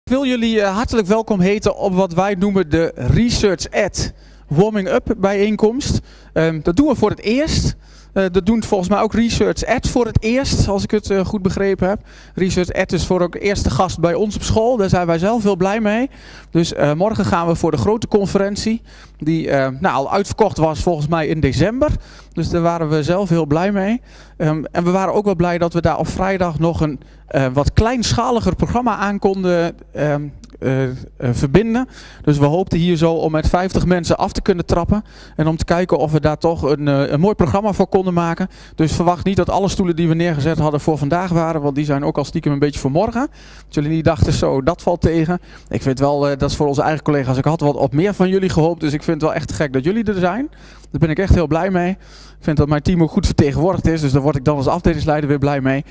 Ik wil jullie hartelijk welkom heten op wat wij noemen de researchED warming-up bijeenkomst. Dat doen we voor het eerst. Dat doen volgens mij ook researchED voor het eerst, als ik het goed begrepen heb. researchED is voor ook eerste gast bij ons op school. Daar zijn wij zelf heel blij mee. Dus morgen gaan we voor de grote conferentie. Die al uitverkocht was volgens mij in december. Dus daar waren we zelf heel blij mee. En we waren ook wel blij dat we daar op vrijdag nog een wat kleinschaliger programma aan konden verbinden. Dus we hoopten hier zo om met 50 mensen af te kunnen trappen. En om te kijken of we daar toch een mooi programma voor konden maken. Dus verwacht niet dat alle stoelen die we neergezet hadden voor vandaag waren. Want die zijn ook al stiekem een beetje voor morgen. Dat jullie niet dachten, zo, dat valt tegen. Ik vind wel, dat is voor onze eigen collega's. Ik had wat op meer van jullie gehoopt. Dus ik vind het wel echt gek dat jullie er zijn. Daar ben ik echt heel blij mee. Ik vind dat mijn team ook goed vertegenwoordigd is. Dus daar word ik dan als afdelingsleider weer blij mee.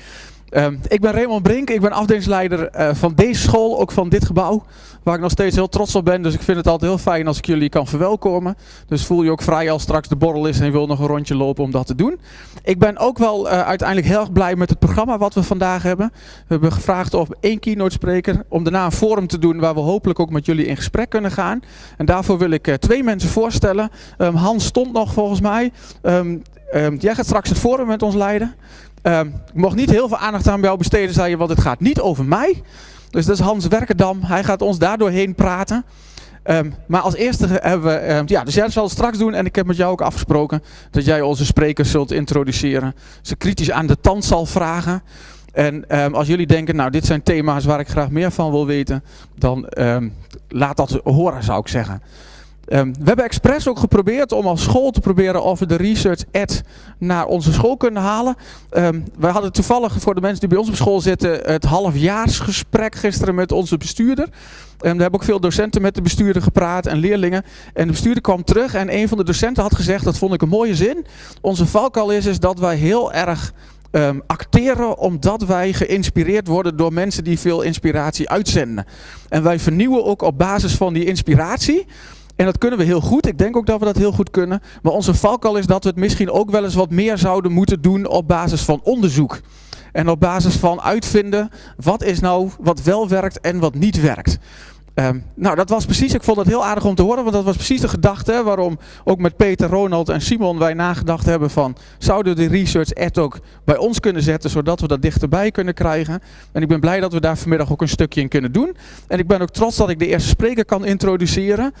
Ik ben Raymond Brink, ik ben afdelingsleider van deze school, ook van dit gebouw, waar ik nog steeds heel trots op ben. Dus ik vind het altijd heel fijn als ik jullie kan verwelkomen. Dus voel je ook vrij als straks de borrel is en je wil nog een rondje lopen om dat te doen. Ik ben ook wel uiteindelijk heel erg blij met het programma wat we vandaag hebben. We hebben gevraagd op 1 keynote spreker om daarna een forum te doen waar we hopelijk ook met jullie in gesprek kunnen gaan. En daarvoor wil ik 2 mensen voorstellen. Hans stond nog volgens mij. Jij gaat straks het forum met ons leiden. Ik mocht niet heel veel aandacht aan jou besteden, zei je, want het gaat niet over mij. Dus dat is Hans Werkendam. Hij gaat ons daar doorheen praten. Maar als eerste hebben we... dus jij zal het straks doen en ik heb met jou ook afgesproken dat jij onze sprekers zult introduceren. Ze kritisch aan de tand zal vragen. En als jullie denken, nou dit zijn thema's waar ik graag meer van wil weten, dan laat dat horen, zou ik zeggen. We hebben expres ook geprobeerd om als school te proberen of we de researchED naar onze school kunnen halen. Wij hadden toevallig voor de mensen die bij ons op school zitten het halfjaarsgesprek gisteren met onze bestuurder. Daar hebben ook veel docenten met de bestuurder gepraat en leerlingen. En de bestuurder kwam terug en een van de docenten had gezegd, dat vond ik een mooie zin. Onze valkuil is dat wij heel erg acteren omdat wij geïnspireerd worden door mensen die veel inspiratie uitzenden. En wij vernieuwen ook op basis van die inspiratie. En dat kunnen we heel goed. Ik denk ook dat we dat heel goed kunnen. Maar onze valkuil is dat we het misschien ook wel eens wat meer zouden moeten doen op basis van onderzoek. En op basis van uitvinden wat is nou wat wel werkt en wat niet werkt. Dat was precies, ik vond het heel aardig om te horen, want dat was precies de gedachte waarom ook met Peter, Ronald en Simon wij nagedacht hebben van, zouden we de researchED ook bij ons kunnen zetten, zodat we dat dichterbij kunnen krijgen. En ik ben blij dat we daar vanmiddag ook een stukje in kunnen doen. En ik ben ook trots dat ik de eerste spreker kan introduceren.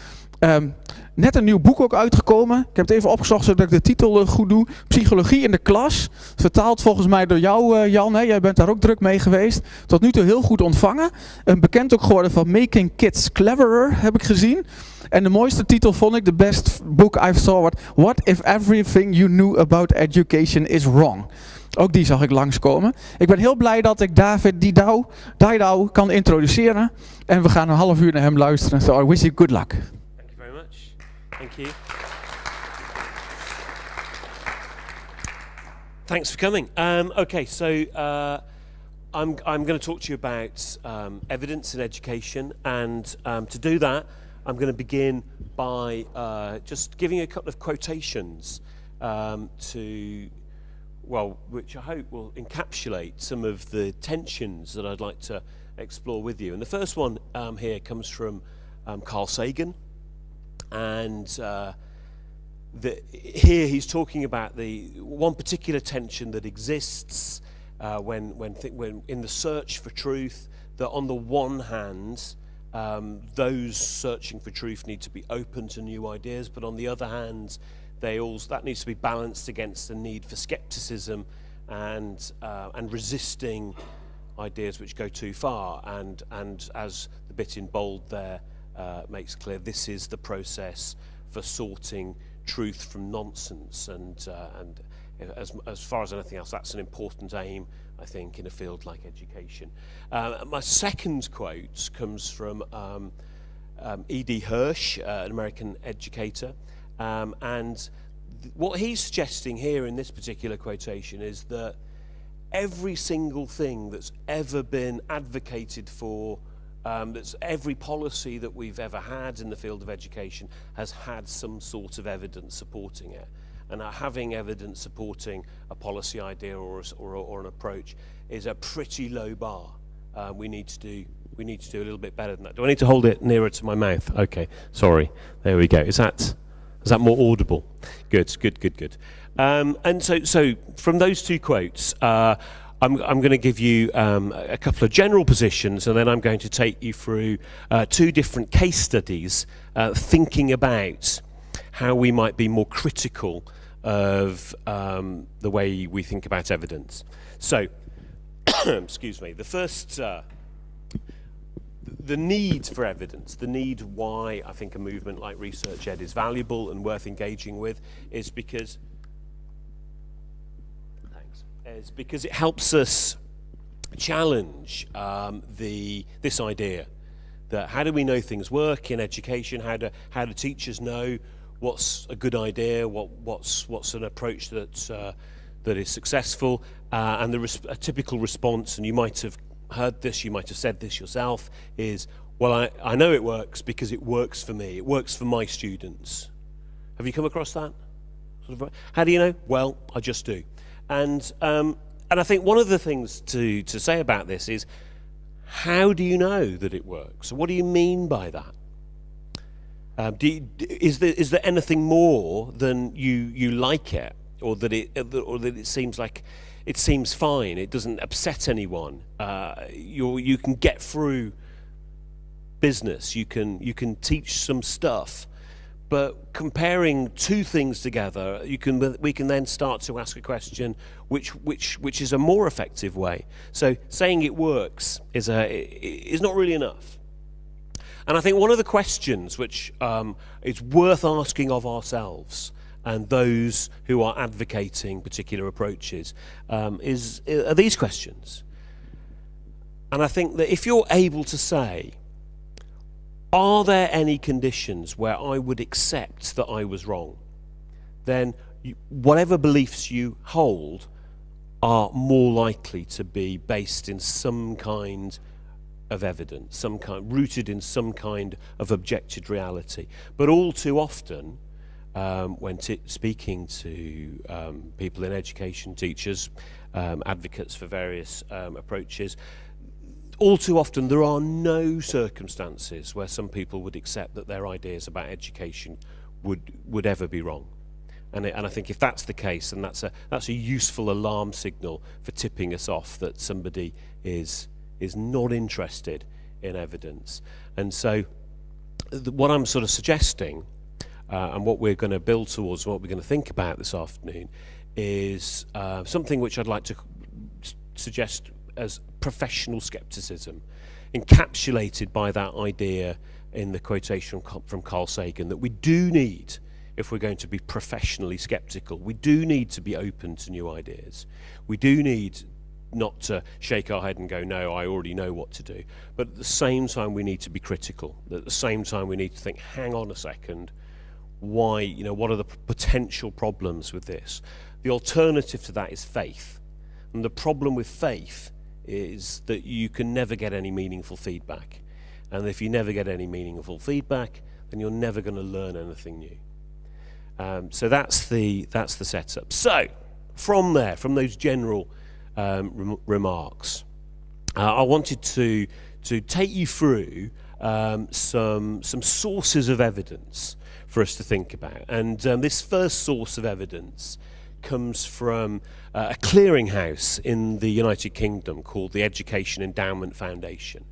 Net een nieuw boek ook uitgekomen. Ik heb het even opgezocht zodat ik de titel goed doe. Psychologie in de klas. Vertaald volgens mij door jou, Jan. Hè? Jij bent daar ook druk mee geweest. Tot nu toe heel goed ontvangen. Bekend ook geworden van Making Kids Cleverer, heb ik gezien. En de mooiste titel vond ik, the best book I've saw, What if everything you knew about education is wrong? Ook die zag ik langskomen. Ik ben heel blij dat ik Didau kan introduceren. En we gaan een half uur naar hem luisteren. So I wish you good luck. Thank you very much. Thank you. Thanks for coming. Okay, so I'm going to talk to you about evidence in education, and to do that, I'm going to begin by just giving you a couple of quotations which I hope will encapsulate some of the tensions that I'd like to explore with you. And the first one here comes from Carl Sagan, and here he's talking about the one particular tension that exists when in the search for truth. That on the one hand, those searching for truth need to be open to new ideas, but on the other hand, that needs to be balanced against the need for skepticism and resisting ideas which go too far. And as the bit in bold there makes clear, this is the process for sorting truth from nonsense. And as far as anything else, that's an important aim, I think, in a field like education. My second quote comes from E.D. Hirsch, an American educator. And what he's suggesting here in this particular quotation is that every single thing that's ever been advocated for, that's every policy that we've ever had in the field of education has had some sort of evidence supporting it. And having evidence supporting a policy idea or an approach is a pretty low bar. We need to do We need to do a little bit better than that. Do I need to hold it nearer to my mouth? Okay, sorry. There we go. Is that more audible? Good. And so from those two quotes, I'm going to give you a couple of general positions, and then I'm going to take you through two different case studies thinking about how we might be more critical of the way we think about evidence. So, excuse me, the first, the need for evidence, the need why I think a movement like researchED is valuable and worth engaging with is because it helps us challenge this idea that how do we know things work in education? How do teachers know what's a good idea? What's an approach that is successful? And a typical response, and you might have heard this, you might have said this yourself, is, well, I know it works because it works for me. It works for my students. Have you come across that? How do you know? Well, I just do. And I think one of the things to say about this is, how do you know that it works? What do you mean by that? Is there anything more than you like it, or that it seems like it seems fine, it doesn't upset anyone? You can get through business, you can teach some stuff. But comparing two things together, we can then start to ask a question, which is a more effective way. So saying it works is not really enough. And I think one of the questions which is worth asking of ourselves and those who are advocating particular approaches are these questions. And I think that if you're able to say, are there any conditions where I would accept that I was wrong? Then whatever beliefs you hold are more likely to be based in some kind of evidence, rooted in some kind of objective reality. But all too often, when speaking to people in education, teachers, advocates for various approaches, all too often there are no circumstances where some people would accept that their ideas about education would ever be wrong. And I think if that's the case, then that's a useful alarm signal for tipping us off that somebody is not interested in evidence. And so what I'm sort of suggesting, and what we're going to build towards, what we're going to think about this afternoon, is something which I'd like to suggest as professional skepticism, encapsulated by that idea in the quotation from Carl Sagan, that we do need, if we're going to be professionally skeptical, we do need to be open to new ideas. We do need not to shake our head and go, no, I already know what to do. But at the same time, we need to be critical. At the same time, we need to think, hang on a second, why, what are the potential problems with this? The alternative to that is faith. And the problem with faith is that you can never get any meaningful feedback. And if you never get any meaningful feedback, then you're never going to learn anything new. So that's the setup. So from those general remarks, I wanted to take you through some sources of evidence for us to think about. And this first source of evidence comes from a clearinghouse in the United Kingdom called the Education Endowment Foundation.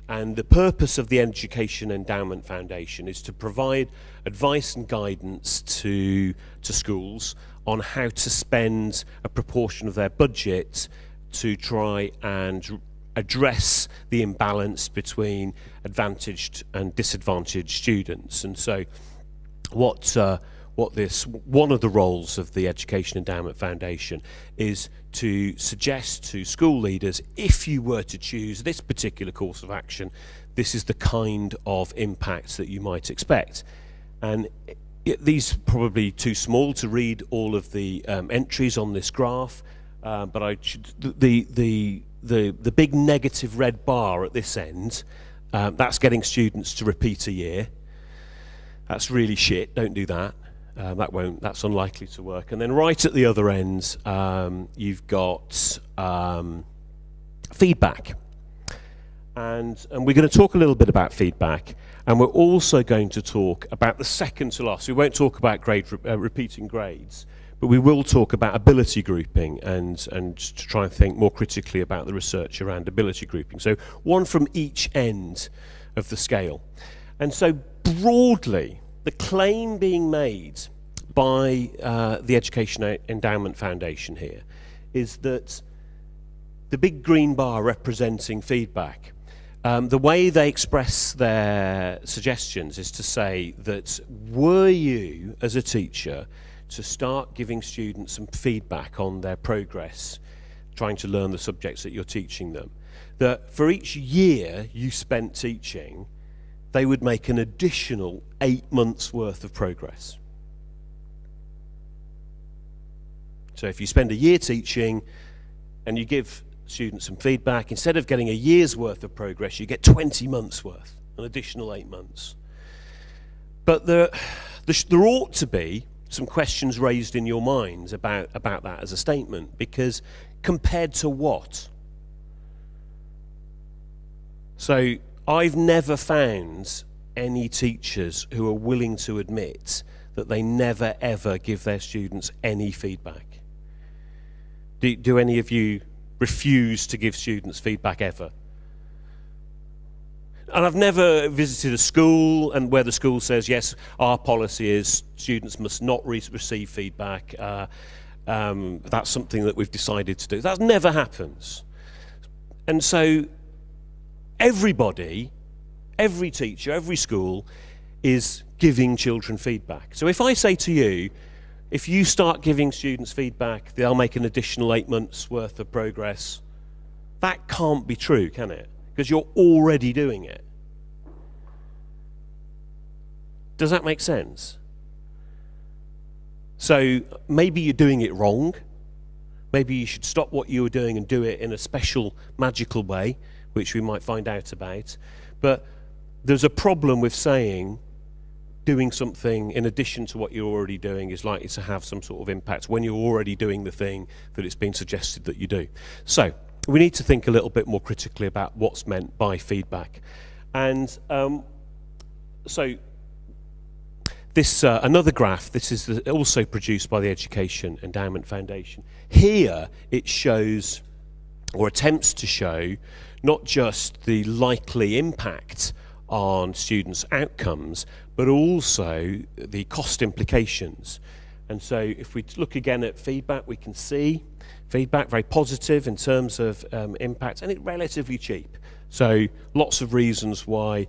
And the purpose of the Education Endowment Foundation is to provide advice and guidance to schools on how to spend a proportion of their budget to try and address the imbalance between advantaged and disadvantaged students. And so one of the roles of the Education Endowment Foundation is to suggest to school leaders, if you were to choose this particular course of action, this is the kind of impact that you might expect. And these are probably too small to read all of the entries on this graph, but the big negative red bar at this end, that's getting students to repeat a year. That's really shit, don't do that. That's unlikely to work. And then right at the other end, you've got feedback. and we're going to talk a little bit about feedback, and we're also going to talk about the second to last. We won't talk about repeating grades, but we will talk about ability grouping and to try and think more critically about the research around ability grouping. So one from each end of the scale. And so broadly, the claim being made by the Education Endowment Foundation here is that the big green bar representing feedback, the way they express their suggestions is to say that were you, as a teacher, to start giving students some feedback on their progress, trying to learn the subjects that you're teaching them, that for each year you spent teaching, they would make an additional 8 months worth of progress. So if you spend a year teaching and you give students some feedback, instead of getting a year's worth of progress, you get 20 months worth, an additional 8 months. But there ought to be some questions raised in your minds about that as a statement, because compared to what? So I've never found any teachers who are willing to admit that they never ever give their students any feedback. Do any of you refuse to give students feedback ever? And I've never visited a school and where the school says, yes, our policy is students must not receive feedback. That's something that we've decided to do. That never happens. And so everybody, every teacher, every school is giving children feedback. So if I say to you, if you start giving students feedback, they'll make an additional 8 months worth of progress, that can't be true, can it? Because you're already doing it. Does that make sense? So maybe you're doing it wrong. Maybe you should stop what you were doing and do it in a special, magical way, which we might find out about. But there's a problem with saying doing something in addition to what you're already doing is likely to have some sort of impact when you're already doing the thing that it's been suggested that you do. So we need to think a little bit more critically about what's meant by feedback. And so this another graph, this is also produced by the Education Endowment Foundation. Here it shows, or attempts to show, not just the likely impact on students' outcomes, but also the cost implications. And so if we look again at feedback, we can see feedback very positive in terms of impact, and it's relatively cheap. So lots of reasons why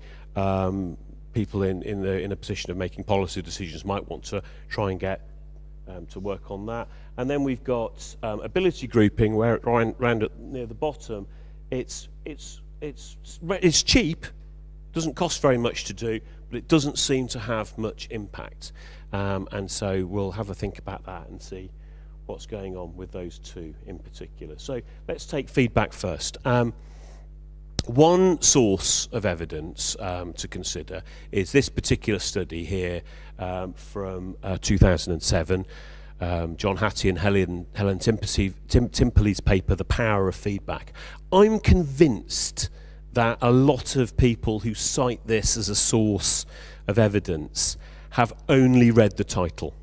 people in a position of making policy decisions might want to try and get to work on that. And then we've got ability grouping, where around near the bottom, it's cheap, doesn't cost very much to do, but it doesn't seem to have much impact. And so we'll have a think about that and see what's going on with those two in particular. So let's take feedback first. One source of evidence to consider is this particular study here from 2007, John Hattie and Helen Timperley's paper, The Power of Feedback. I'm convinced that a lot of people who cite this as a source of evidence have only read the title.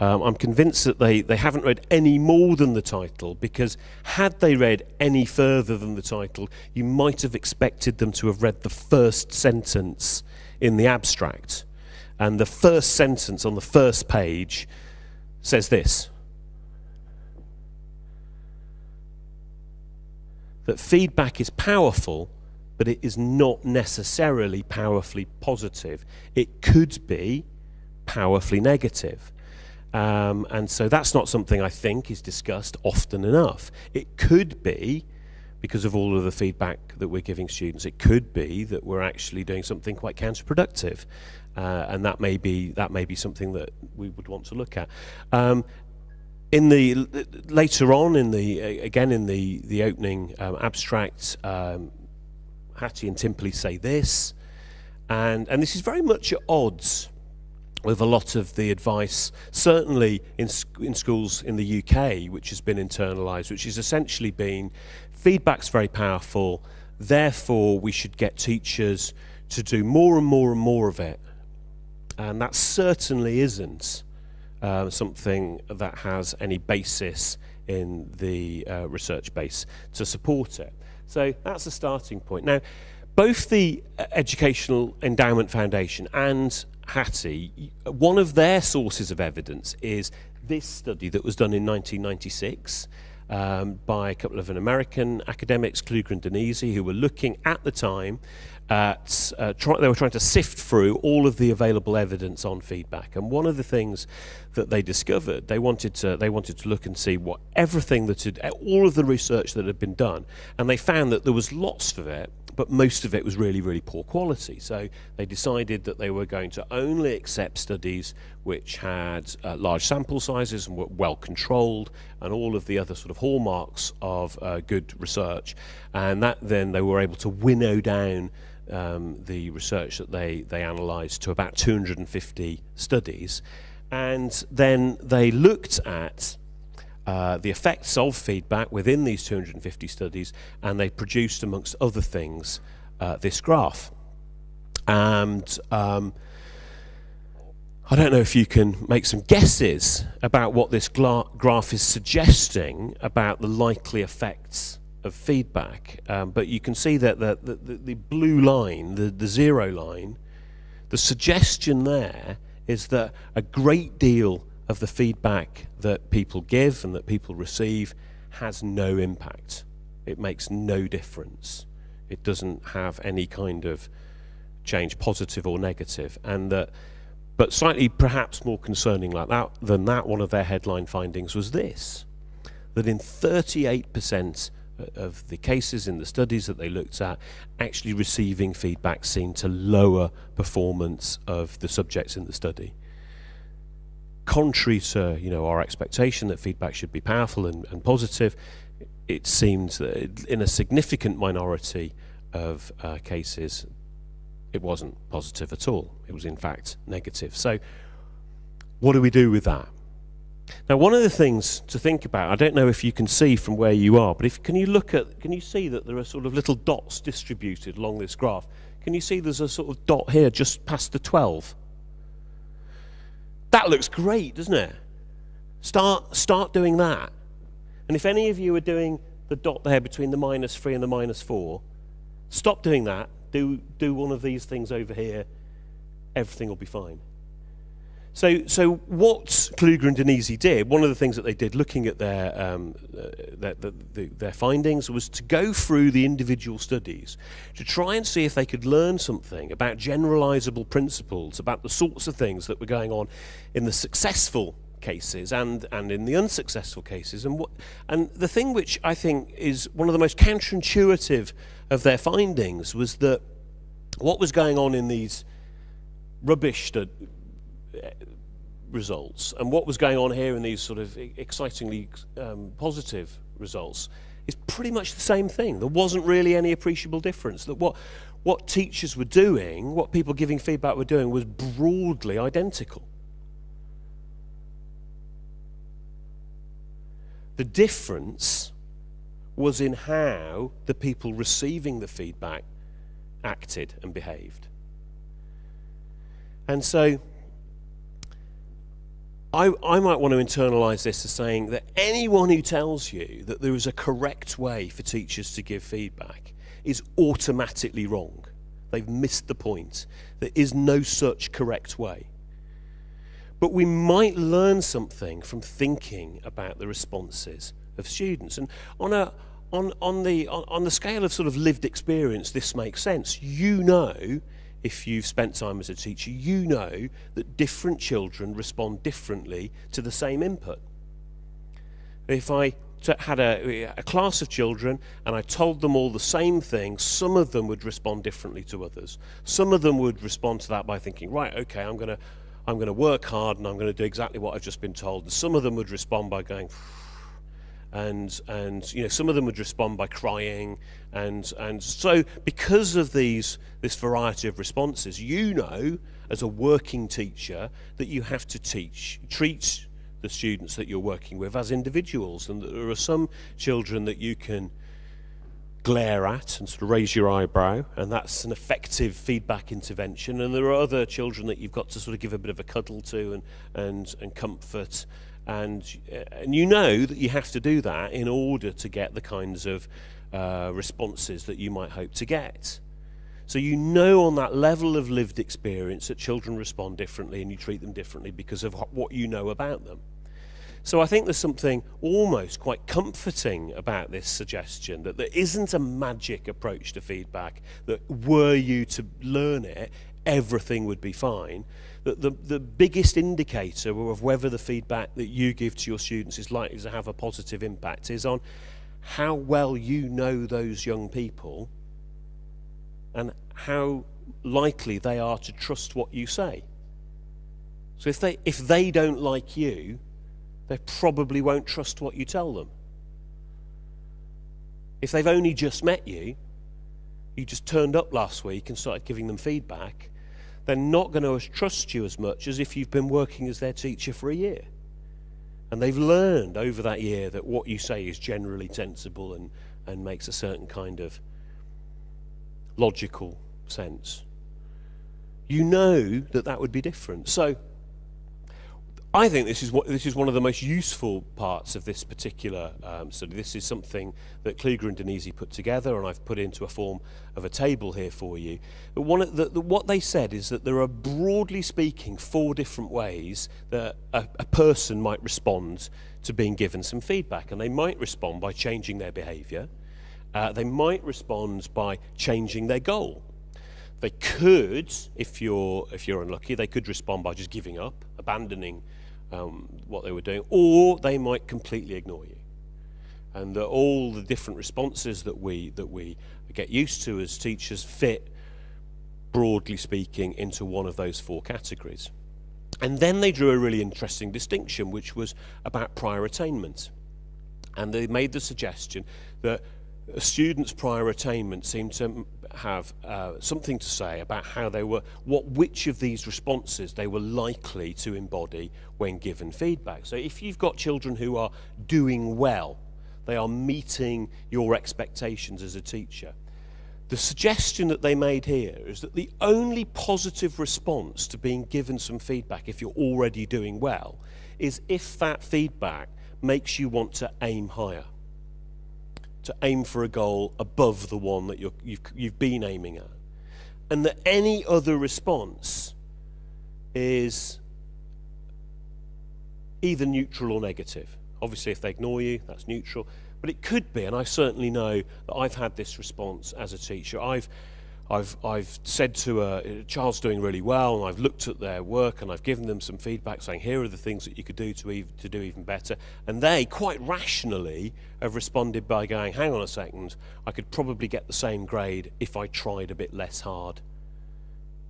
I'm convinced that they haven't read any more than the title, because had they read any further than the title, you might have expected them to have read the first sentence in the abstract. And the first sentence on the first page says this: that feedback is powerful, but it is not necessarily powerfully positive. It could be powerfully negative. And so that's not something I think is discussed often enough. It could be, because of all of the feedback that we're giving students, it could be that we're actually doing something quite counterproductive. And that may be something that we would want to look at. Later on in the opening abstract, Hattie and Timperley say this, and this is very much at odds with a lot of the advice, certainly in schools in the UK, which has been internalised, which has essentially been feedback's very powerful, therefore we should get teachers to do more and more and more of it. And that certainly isn't something that has any basis in the research base to support it. So that's a starting point. Now, both the Educational Endowment Foundation and Hattie, one of their sources of evidence is this study that was done in 1996 by a couple of American academics, Kluger and Denisi, who were looking at the time at, they were trying to sift through all of the available evidence on feedback. And one of the things that they discovered, they wanted to look and see what everything that had, all of the research that had been done, and they found that there was lots of it, but most of it was really, really poor quality. So they decided that they were going to only accept studies which had large sample sizes and were well controlled, and all of the other sort of hallmarks of good research. And that then they were able to winnow down the research that they analysed to about 250 studies. And then they looked at the effects of feedback within these 250 studies, and they produced, amongst other things, this graph. And I don't know if you can make some guesses about what this graph is suggesting about the likely effects of feedback, but you can see that the blue line, the zero line, the suggestion there is that a great deal of the feedback that people give and that people receive has no impact. It makes no difference. It doesn't have any kind of change, positive or negative. And that, but slightly perhaps more concerning than that, one of their headline findings was this, that in 38% of the cases in the studies that they looked at, actually receiving feedback seemed to lower performance of the subjects in the study. Contrary to our expectation that feedback should be powerful and positive, it seems that in a significant minority of cases, it wasn't positive at all. It was in fact negative. So what do we do with that? Now, one of the things to think about, I don't know if you can see from where you are, but can you see that there are sort of little dots distributed along this graph? Can you see there's a sort of dot here just past the 12? That looks great, doesn't it? Start doing that. And if any of you are doing the dot there between the -3 and the -4, stop doing that. Do one of these things over here. Everything will be fine. So what Kluger and Denisi did, one of the things that they did looking at their findings, was to go through the individual studies to try and see if they could learn something about generalizable principles, about the sorts of things that were going on in the successful cases and in the unsuccessful cases. And the thing which I think is one of the most counterintuitive of their findings was that what was going on in these rubbish results and what was going on here in these sort of excitingly positive results is pretty much the same thing. There wasn't really any appreciable difference. That what teachers were doing, what people giving feedback were doing, was broadly identical. The difference was in how the people receiving the feedback acted and behaved. And so I might want to internalize this as saying that anyone who tells you that there is a correct way for teachers to give feedback is automatically wrong. They've missed the point. There is no such correct way. But we might learn something from thinking about the responses of students. And on the scale of sort of lived experience, this makes sense. You know, if you've spent time as a teacher, you know that different children respond differently to the same input. If I had a class of children and I told them all the same thing, some of them would respond differently to others. Some of them would respond to that by thinking, right, okay, I'm going to work hard and I'm going to do exactly what I've just been told. And some of them would respond by going, and some of them would respond by crying, and so because of this variety of responses, you know, as a working teacher, that you have to treat the students that you're working with as individuals, and that there are some children that you can glare at and sort of raise your eyebrow, and that's an effective feedback intervention. And there are other children that you've got to sort of give a bit of a cuddle to and comfort, and you know that you have to do that in order to get the kinds of responses that you might hope to get. So you know on that level of lived experience that children respond differently and you treat them differently because of what you know about them. So I think there's something almost quite comforting about this suggestion that there isn't a magic approach to feedback, that were you to learn it, everything would be fine. That the biggest indicator of whether the feedback that you give to your students is likely to have a positive impact is on how well you know those young people and how likely they are to trust what you say. So if they don't like you, they probably won't trust what you tell them. If they've only just met you, you just turned up last week and started giving them feedback, they're not going to trust you as much as if you've been working as their teacher for a year. And they've learned over that year that what you say is generally sensible and makes a certain kind of logical sense. You know that would be different. So I think this is one of the most useful parts of this particular study. This is something that Kluger and Denisi put together, and I've put into a form of a table here for you. But what they said is that there are, broadly speaking, 4 different ways that a person might respond to being given some feedback. And they might respond by changing their behaviour. They might respond by changing their goal. They could, if you're unlucky, they could respond by just giving up, abandoning what they were doing, or they might completely ignore you. And that all the different responses that we get used to as teachers fit, broadly speaking, into one of those 4 categories. And then they drew a really interesting distinction, which was about prior attainment. And they made the suggestion that a student's prior attainment seemed to have something to say about how they were, which of these responses they were likely to embody when given feedback. So if you've got children who are doing well, they are meeting your expectations as a teacher, the suggestion that they made here is that the only positive response to being given some feedback if you're already doing well is if that feedback makes you want to aim higher, to aim for a goal above the one that you've been aiming at. And that any other response is either neutral or negative. Obviously, if they ignore you, that's neutral. But it could be, and I certainly know that I've had this response as a teacher. I've said to a child's doing really well, and I've looked at their work and I've given them some feedback saying, here are the things that you could do to do even better. And they, quite rationally, have responded by going, hang on a second, I could probably get the same grade if I tried a bit less hard.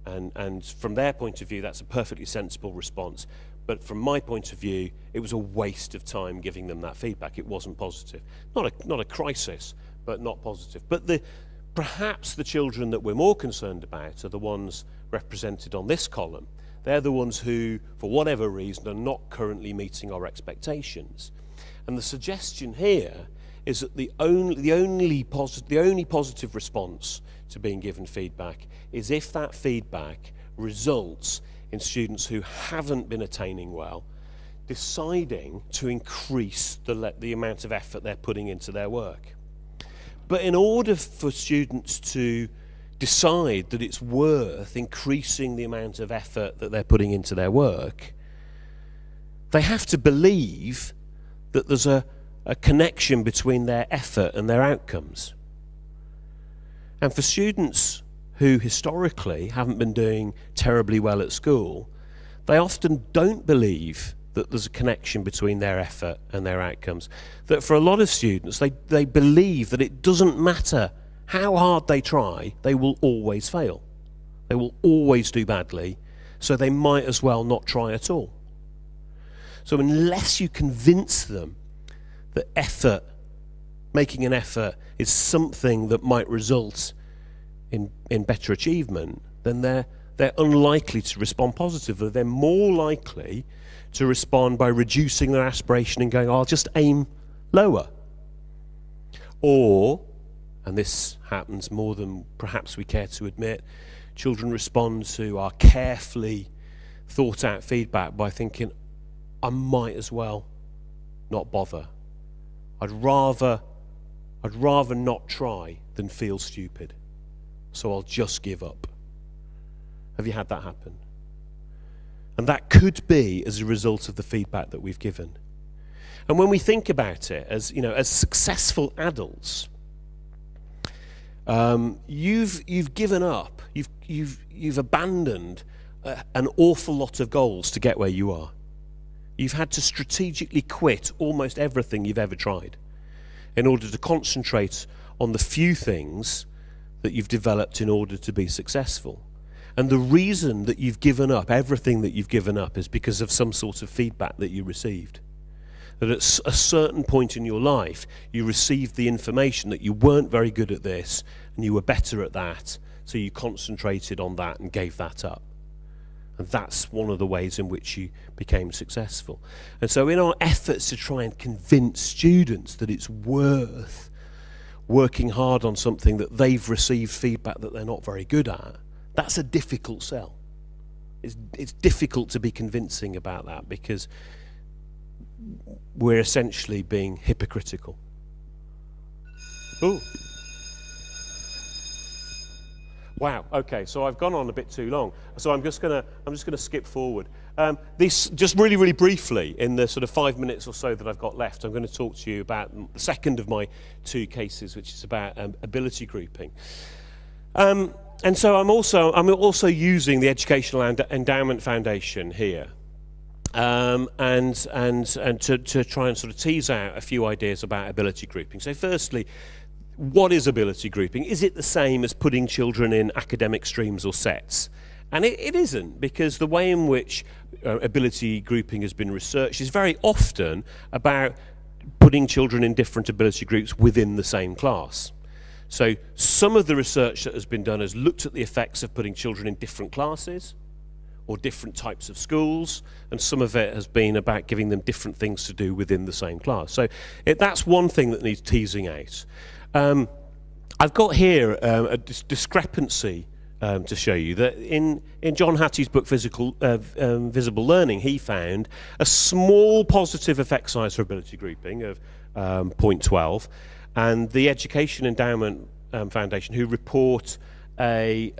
And from their point of view, that's a perfectly sensible response. But from my point of view, it was a waste of time giving them that feedback. It wasn't positive. Not a crisis, but not positive. But perhaps the children that we're more concerned about are the ones represented on this column. They're the ones who, for whatever reason, are not currently meeting our expectations. And the suggestion here is that the only positive response to being given feedback is if that feedback results in students who haven't been attaining well deciding to increase the amount of effort they're putting into their work. But in order for students to decide that it's worth increasing the amount of effort that they're putting into their work, they have to believe that there's a connection between their effort and their outcomes. And for students who historically haven't been doing terribly well at school, they often don't believe that there's a connection between their effort and their outcomes. That for a lot of students, they believe that it doesn't matter how hard they try, they will always fail. They will always do badly, so they might as well not try at all. So unless you convince them that effort, making an effort, is something that might result in better achievement, then they're unlikely to respond positively. They're more likely to respond by reducing their aspiration and going, I'll just aim lower. Or, and this happens more than perhaps we care to admit, children respond to our carefully thought out feedback by thinking, I might as well not bother. I'd rather not try than feel stupid, so I'll just give up. Have you had that happen? And that could be as a result of the feedback that we've given. And when we think about it, as successful adults, you've given up, you've abandoned an awful lot of goals to get where you are. You've had to strategically quit almost everything you've ever tried in order to concentrate on the few things that you've developed in order to be successful. And the reason that you've given up everything that you've given up is because of some sort of feedback that you received. That at a certain point in your life, you received the information that you weren't very good at this and you were better at that, so you concentrated on that and gave that up. And that's one of the ways in which you became successful. And so in our efforts to try and convince students that it's worth working hard on something that they've received feedback that they're not very good at, that's a difficult sell. It's difficult to be convincing about that because we're essentially being hypocritical. Ooh. Wow. Okay. So I've gone on a bit too long. So I'm just gonna skip forward. This just really briefly in the sort of 5 minutes or so that I've got left. I'm going to talk to you about the second of my two cases, which is about ability grouping. And so I'm also using the Educational Endowment Foundation here, and to try and sort of tease out a few ideas about ability grouping. So firstly, what is ability grouping? Is it the same as putting children in academic streams or sets? And it isn't, because the way in which ability grouping has been researched is very often about putting children in different ability groups within the same class. So some of the research that has been done has looked at the effects of putting children in different classes or different types of schools, and some of it has been about giving them different things to do within the same class. So that's one thing that needs teasing out. I've got here a discrepancy to show you that in John Hattie's book Visible Learning, he found a small positive effect size for ability grouping of 0.12, and the Education Endowment Foundation, who report a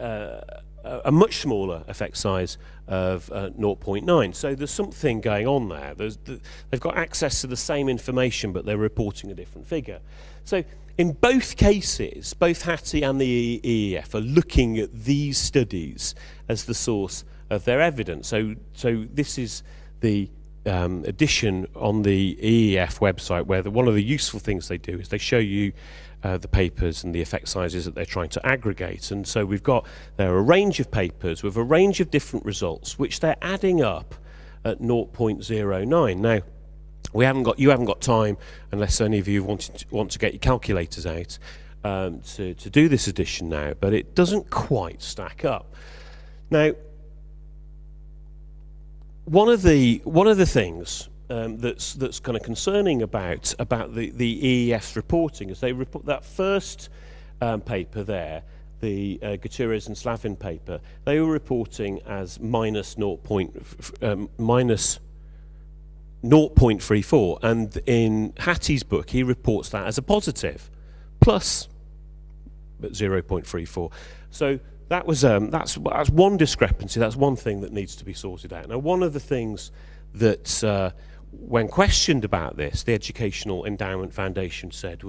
much smaller effect size of 0.9. So there's something going on there. They've got access to the same information, but they're reporting a different figure. So in both cases, both Hattie and the EEF are looking at these studies as the source of their evidence. So this is the edition on the EEF website, where one of the useful things they do is they show you the papers and the effect sizes that they're trying to aggregate. And so there are a range of papers with a range of different results, which they're adding up at 0.09. Now, you haven't got time, unless any of you want to get your calculators out, to do this addition now, but it doesn't quite stack up. Now, one of the things that's kind of concerning about the EEF's reporting is they report that first paper there, the Gutierrez and Slavin paper. They were reporting as minus 0.34, and in Hattie's book he reports that as a positive, plus 0.34. So that's one discrepancy. That's one thing that needs to be sorted out. Now, one of the things that when questioned about this, the Educational Endowment Foundation said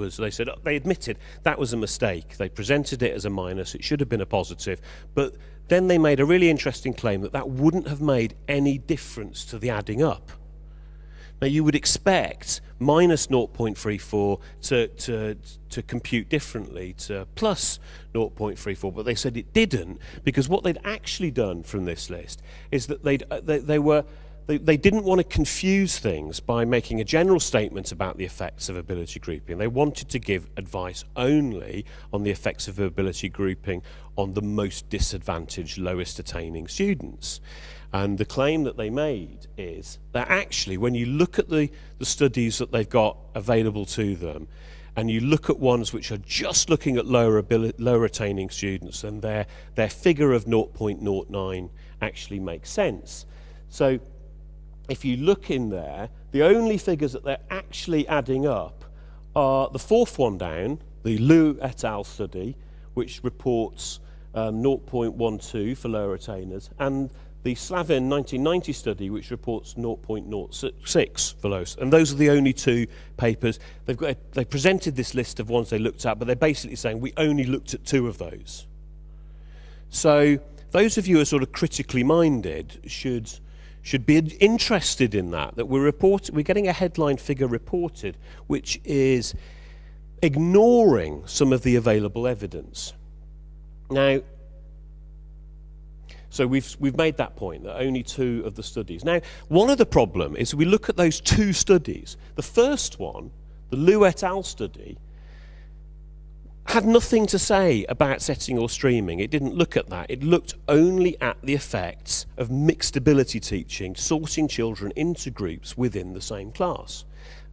they admitted that was a mistake. They presented it as a minus. It should have been a positive, but then they made a really interesting claim that wouldn't have made any difference to the adding up. Now, you would expect minus 0.34 to compute differently to plus 0.34, but they said it didn't, because what they'd actually done from this list is that they didn't want to confuse things by making a general statement about the effects of ability grouping. They wanted to give advice only on the effects of ability grouping on the most disadvantaged, lowest attaining students. And the claim that they made is that actually, when you look at the studies that they've got available to them, and you look at ones which are just looking at lower attaining students, then their figure of 0.09 actually makes sense. So if you look in there, the only figures that they're actually adding up are the fourth one down, the Liu et al. Study, which reports 0.12 for lower attainers, and the Slavin 1990 study, which reports 0.06 for low. And those are the only two papers. They presented this list of ones they looked at, but they're basically saying we only looked at two of those. So those of you who are sort of critically minded should be interested in that we're getting a headline figure reported which is ignoring some of the available evidence. Now, so we've made that point, that only two of the studies. Now, one of the problem is we look at those two studies. The first one, the Liu et al. Study, had nothing to say about setting or streaming. It didn't look at that. It looked only at the effects of mixed ability teaching, sorting children into groups within the same class.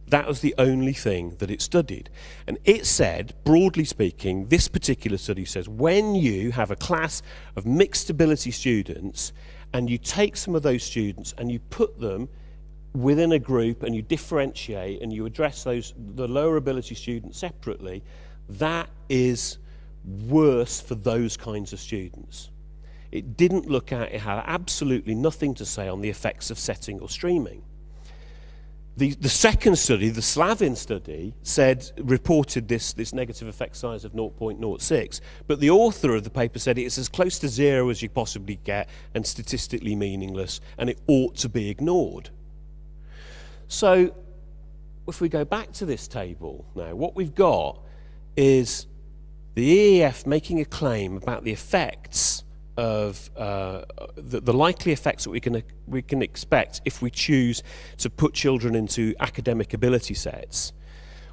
That was the only thing that it studied. And it said, broadly speaking, this particular study says, when you have a class of mixed ability students and you take some of those students and you put them within a group and you differentiate and you address the lower ability students separately, that is worse for those kinds of students. It didn't look at, it had absolutely nothing to say on the effects of setting or streaming. The second study, the Slavin study, reported this negative effect size of 0.06, but the author of the paper said it's as close to zero as you possibly get and statistically meaningless, and it ought to be ignored. So if we go back to this table now, what we've got is the EEF making a claim about the effects of the likely effects that we can expect if we choose to put children into academic ability sets,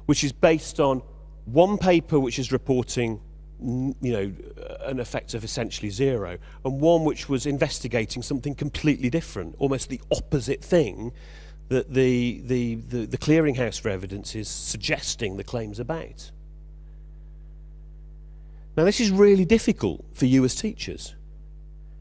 which is based on one paper which is reporting an effect of essentially zero, and one which was investigating something completely different, almost the opposite thing that the clearinghouse for evidence is suggesting the claims about. Now, this is really difficult for you as teachers.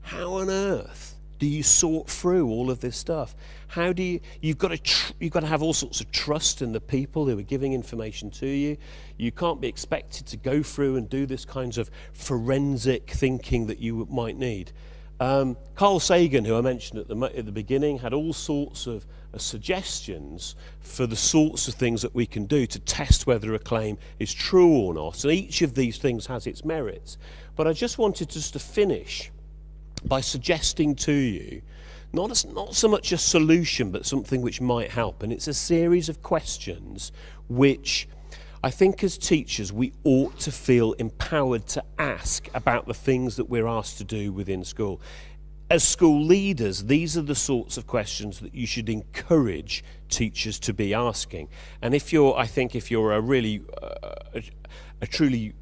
How on earth do you sort through all of this stuff? How do you've got to have all sorts of trust in the people who are giving information to you. You can't be expected to go through and do this kinds of forensic thinking that you might need. Carl Sagan, who I mentioned at the beginning, had all sorts of suggestions for the sorts of things that we can do to test whether a claim is true or not. And each of these things has its merits. But I just wanted to finish by suggesting to you not so much a solution, but something which might help. And it's a series of questions which I think as teachers we ought to feel empowered to ask about the things that we're asked to do within school. As school leaders, these are the sorts of questions that you should encourage teachers to be asking. And if you're a really a truly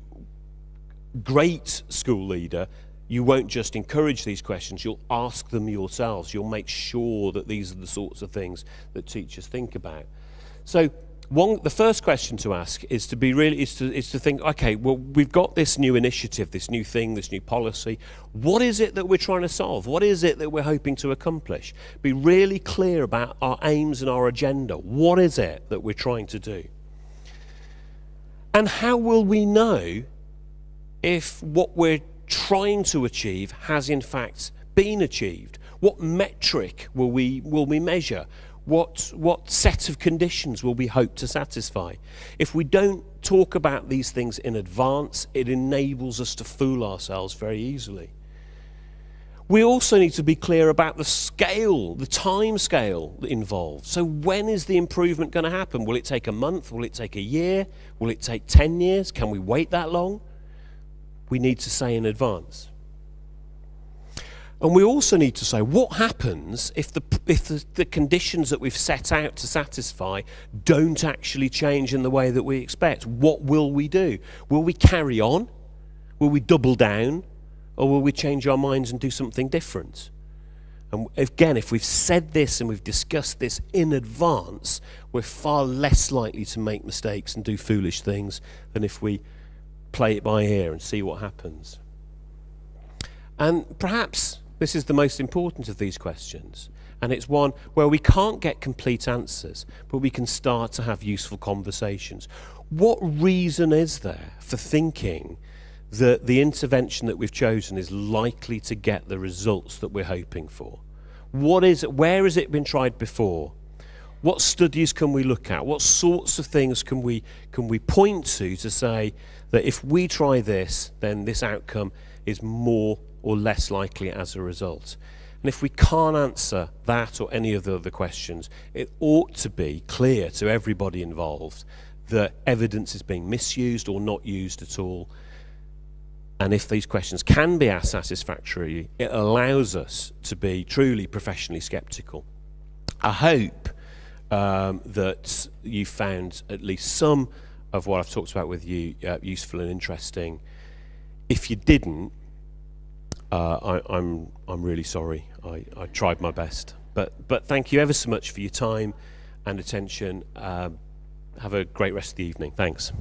great school leader, you won't just encourage these questions, you'll ask them yourselves. You'll make sure that these are the sorts of things that teachers think about. So the first question to ask is to think, okay, well, we've got this new initiative, this new thing, this new policy. What is it that we're trying to solve? What is it that we're hoping to accomplish? Be really clear about our aims and our agenda. What is it that we're trying to do? And how will we know if what we're trying to achieve has in fact been achieved? What metric will we measure? What set of conditions will we hope to satisfy? If we don't talk about these things in advance, it enables us to fool ourselves very easily. We also need to be clear about the scale, the time scale involved. So when is the improvement going to happen? Will it take a month? Will it take a year? Will it take 10 years? Can we wait that long? We need to say in advance. And we also need to say what happens if the conditions that we've set out to satisfy don't actually change in the way that we expect. What will we do? Will we carry on? Will we double down? Or will we change our minds and do something different? And again, if we've said this and we've discussed this in advance, we're far less likely to make mistakes and do foolish things than if we play it by ear and see what happens. And perhaps this is the most important of these questions, and it's one where we can't get complete answers, but we can start to have useful conversations. What reason is there for thinking that the intervention that we've chosen is likely to get the results that we're hoping for? What is it? Where has it been tried before? What studies can we look at? What sorts of things can we point to say that if we try this, then this outcome is more or less likely as a result? And if we can't answer that or any of the other questions, it ought to be clear to everybody involved that evidence is being misused or not used at all. And if these questions can be asked satisfactorily, it allows us to be truly professionally sceptical. I hope that you found at least some of what I've talked about with you useful and interesting. If you didn't, I'm really sorry. I tried my best. But thank you ever so much for your time and attention. Have a great rest of the evening. Thanks.